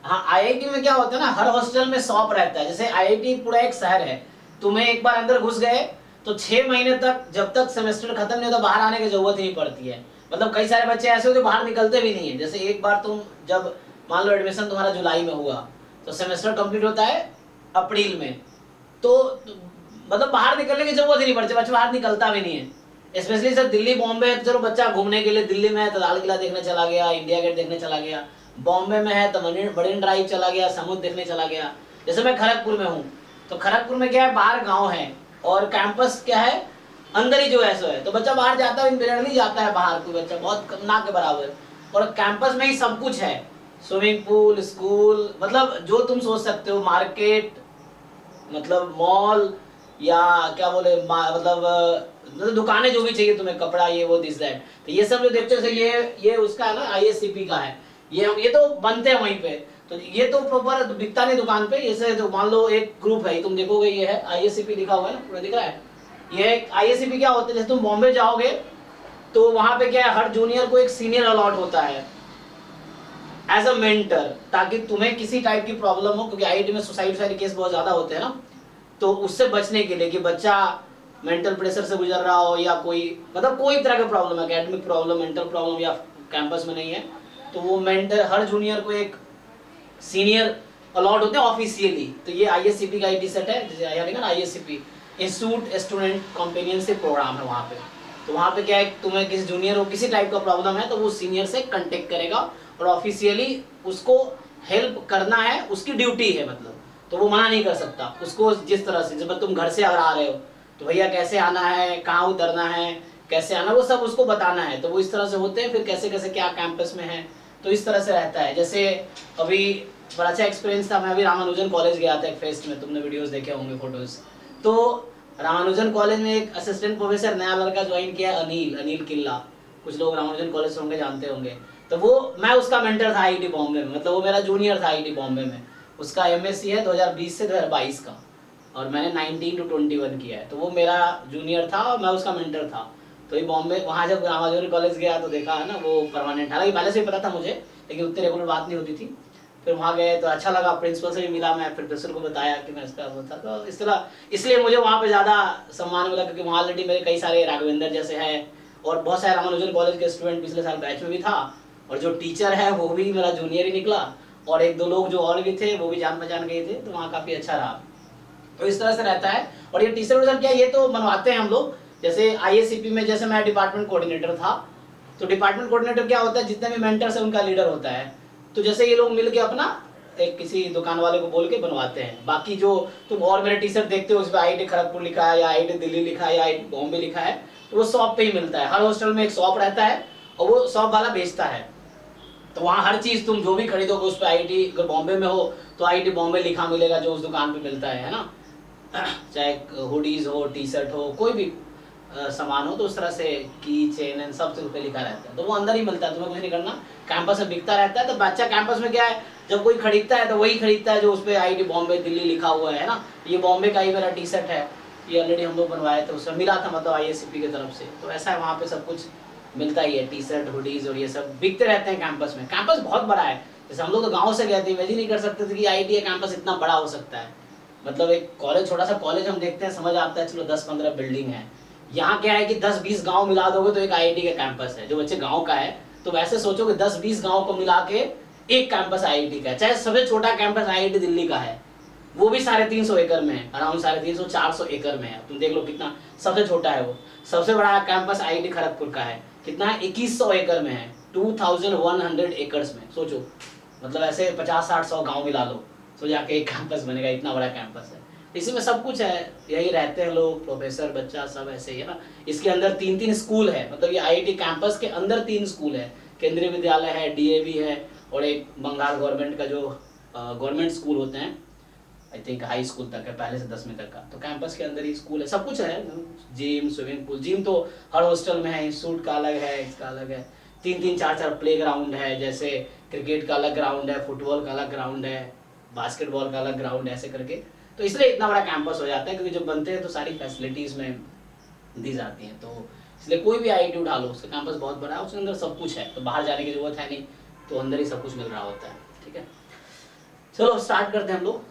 हाँ, आईआईटी में क्या होता है ना, हर हॉस्टल में शॉप रहता है। जैसे आईआईटी पूरा एक शहर है, तुम्हें एक बार अंदर घुस गए तो 6 महीने तक, जब तक सेमेस्टर खत्म नहीं होता, बाहर आने की जरूरत ही नहीं पड़ती है। मतलब कई सारे बच्चे ऐसे होते बाहर निकलते भी नहीं है। जैसे एक बार तुम जब मान लो एडमिशन तुम्हारा जुलाई में हुआ, तो सेमेस्टर कंप्लीट होता है अप्रैल में, तो मतलब बाहर निकलने की जरूरत ही नहीं पड़ती, बच्चा बाहर निकलता भी नहीं है। स्पेशली सर दिल्ली बॉम्बे है तो चलो बच्चा घूमने के लिए, दिल्ली में है तो लाल किला देखने चला गया, इंडिया गेट देखने चला गया, बॉम्बे में है तो मरीन ड्राइव चला गया, समुद्र देखने चला गया। जैसे मैं खड़गपुर में हूँ, तो खड़गपुर में क्या है, बाहर गाँव है और कैंपस क्या है अंदर ही जो है सो है, तो बच्चा बाहर जाता है, रेयरली जाता है बाहर, कोई बच्चा बहुत कम, ना के बराबर। और कैंपस में ही सब कुछ है, स्विमिंग पूल, स्कूल, मतलब जो तुम सोच सकते हो, मार्केट, मतलब मॉल, या क्या बोले मतलब दुकानें जो भी चाहिए तुम्हें, कपड़ा, ये वो दिस दैट, तो ये सब जो देखते हो ये उसका है ना, आईएससीपी का है। ये तो बनते हैं वहीं पे, तो ये तो प्रॉपर बिकता नहीं दुकान पे। जैसे तो मान लो एक ग्रुप है, तुम देखोगे ये है आईएससीपी लिखा हुआ है ना, पूरा दिख रहा है। ये आईएससीपी क्या होता है, जैसे तुम बॉम्बे जाओगे तो वहां पे क्या है, हर जूनियर को एक सीनियर अलॉट होता है एज अ मेंटर, ताकि तुम्हें किसी टाइप की प्रॉब्लम हो, क्योंकि आईआईटी में सुसाइड केस बहुत ज्यादा होते हैं ना, तो उससे बचने के लिए कि बच्चा मेंटल प्रेशर से गुजर रहा हो, या कोई मतलब कोई तरह का problem, academic problem, mental problem, या कैंपस में नहीं है, तो वो मेंटर हर जूनियर को एक सीनियर अलॉट होते हैं ऑफिशियली। तो ये आईएससीपी का IT सेट है, जैसे लिखा ना आईएससीपी, इंस्टीट्यूट स्टूडेंट कॉम्पेनियनशिप प्रोग्राम है वहाँ पे। तो वहाँ पे क्या है, तुम्हें किसी जूनियर को किसी टाइप का प्रॉब्लम है तो वो सीनियर से कांटेक्ट करेगा और ऑफिशियली उसको हेल्प करना है, उसकी ड्यूटी है मतलब, तो वो मना नहीं कर सकता उसको। जिस तरह से जब तुम घर से अगर आ रहे हो तो भैया कैसे आना है, कहाँ उतरना है, कैसे आना, वो सब उसको बताना है, तो वो इस तरह से होते हैं। फिर कैसे कैसे क्या कैंपस में है, तो इस तरह से रहता है। जैसे अभी बड़ा अच्छा एक्सपीरियंस था, मैं अभी रामानुजन कॉलेज गया था एक फेस्ट में, तुमने वीडियोस देखे होंगे, फोटोज। तो रामानुजन कॉलेज में एक असिस्टेंट प्रोफेसर नया लड़का ज्वाइन किया है, अनिल किल्ला, कुछ लोग रामानुजन कॉलेज से होंगे, जानते होंगे। तो वो मैं उसका मेंटर था आईआईटी बॉम्बे में, मतलब वो मेरा जूनियर था आईआईटी बॉम्बे में। उसका MSc है 2020 से 2022 का, और मैंने 19 to 21 किया है, तो वो मेरा जूनियर था और मैं उसका मेंटर था। तो ये बॉम्बे वहाँ जब रामानुजन कॉलेज गया तो देखा है ना वो परमानेंट, हालांकि पहले से ही पता था मुझे, लेकिन उतनी रेगुलर बात नहीं होती थी। फिर वहाँ गए तो अच्छा लगा, प्रिंसिपल से भी मिला, मैं प्रोफेसर को बताया कि मैं इसका वो था, तो इस तरह इसलिए मुझे वहाँ पे ज़्यादा सम्मान मिला, क्योंकि वहाँ ऑलरेडी मेरे कई सारे राघवेंद्र जैसे है, और बहुत सारे रामानुजन कॉलेज के स्टूडेंट पिछले साल बैच में भी था, और जो टीचर है वो भी मेरा जूनियर ही निकला, और एक दो लोग जो और भी थे वो भी जान पहचान गए थे, तो वहाँ काफ़ी अच्छा रहा। तो इस तरह से रहता है। और ये टीचर वीचर क्या, ये तो बनवाते हैं हम लोग। जैसे आईएससीपी में जैसे मैं डिपार्टमेंट कोऑर्डिनेटर था, तो डिपार्टमेंट कोऑर्डिनेटर क्या होता है, जितने भी मेंटर्स है उनका लीडर होता है। तो जैसे ये लोग मिलके अपना एक किसी दुकान वाले को बोल के बनवाते हैं। बाकी जो तुम और मेरे टी शर्ट देखते हो उस पर IIT खड़गपुर लिखा है, या IIT दिल्ली लिखा है, या IIT बॉम्बे लिखा है, तो वो शॉप पे ही मिलता है। हर हॉस्टल में एक शॉप रहता है और वो शॉप वाला बेचता है, तो वहाँ हर चीज तुम जो भी खरीदोगे उस पर IIT, अगर बॉम्बे में हो तो IIT बॉम्बे लिखा मिलेगा जो उस दुकान पे मिलता है ना। चाहे हुडीज हो, टी शर्ट हो, कोई भी सामान हो, तो उस तरह से की चेन एंड सब उस पर लिखा रहता है, तो वो अंदर ही मिलता है, तुम्हें कुछ नहीं करना, कैंपस में बिकता रहता है। तो बच्चा कैंपस में क्या है, जब कोई खरीदता है तो वही खरीदता है जो उस पर IIT बॉम्बे दिल्ली लिखा हुआ है ना। ये बॉम्बे का ही मेरा टी शर्ट है, ये ऑलरेडी हम लोग बनवाए थे, उसमें मिला था मतलब आईएससीपी की तरफ से। तो ऐसा है, वहाँ पे सब कुछ मिलता ही है, टी शर्ट, हुडीज और ये सब बिकते रहते हैं कैंपस में। कैंपस बहुत बड़ा है, जैसे हम लोग तो गाँव से गए थे, इमेजिन नहीं कर सकते थे कि IIT का कैंपस इतना बड़ा हो सकता है। मतलब एक कॉलेज, छोटा सा कॉलेज हम देखते हैं, समझ आता है चलो 10-15 बिल्डिंग है। यहाँ क्या है कि 10-20 गांव मिला दोगे तो एक IIT का कैंपस है, जो बच्चे गांव का है। तो वैसे सोचो कि 10-20 गांव को मिला के एक कैंपस IIT का है। चाहे सबसे छोटा कैंपस IIT दिल्ली का है, वो भी 350 एकड़ में है, अराउंड 350-400 एकड़ में है। तुम देख लो कितना सबसे छोटा है वो। सबसे बड़ा कैंपस IIT खड़गपुर का है, कितना है, 2100 एकड़ में है, 2100 एकर्स में। सोचो, मतलब ऐसे 50-60-100 गाँव मिला लो तो जाके एक कैंपस बनेगा, इतना बड़ा कैंपस है। इसी में सब कुछ है, यही रहते हैं लोग, प्रोफेसर, बच्चा, सब ऐसे ही है ना। इसके अंदर 3-3 स्कूल है, मतलब ये IIT कैंपस के अंदर 3 स्कूल है, केंद्रीय विद्यालय है, DAV है, और एक बंगाल गवर्नमेंट का जो गवर्नमेंट स्कूल होते हैं, आई थिंक हाई स्कूल तक है, पहले से 10वीं तक का। तो कैंपस के अंदर ही स्कूल है, सब कुछ है, जिम, स्विमिंग पूल। जिम तो हर हॉस्टल में है, इंस्टीट्यूट का अलग है, इसका अलग है। 3-3, 4-4 प्ले ग्राउंड है, जैसे क्रिकेट का अलग ग्राउंड है, फुटबॉल का अलग ग्राउंड है, बास्केटबॉल का अलग ग्राउंड, ऐसे करके। तो इसलिए इतना बड़ा कैंपस हो जाता है, क्योंकि जब बनते हैं तो सारी फैसिलिटीज में दी जाती हैं। तो इसलिए कोई भी IIT उठा लो, उसका कैंपस बहुत बड़ा है, उसके अंदर सब कुछ है, तो बाहर जाने की जरूरत है नहीं, तो अंदर ही सब कुछ मिल रहा होता है। ठीक है, चलो स्टार्ट करते हैं हम लोग।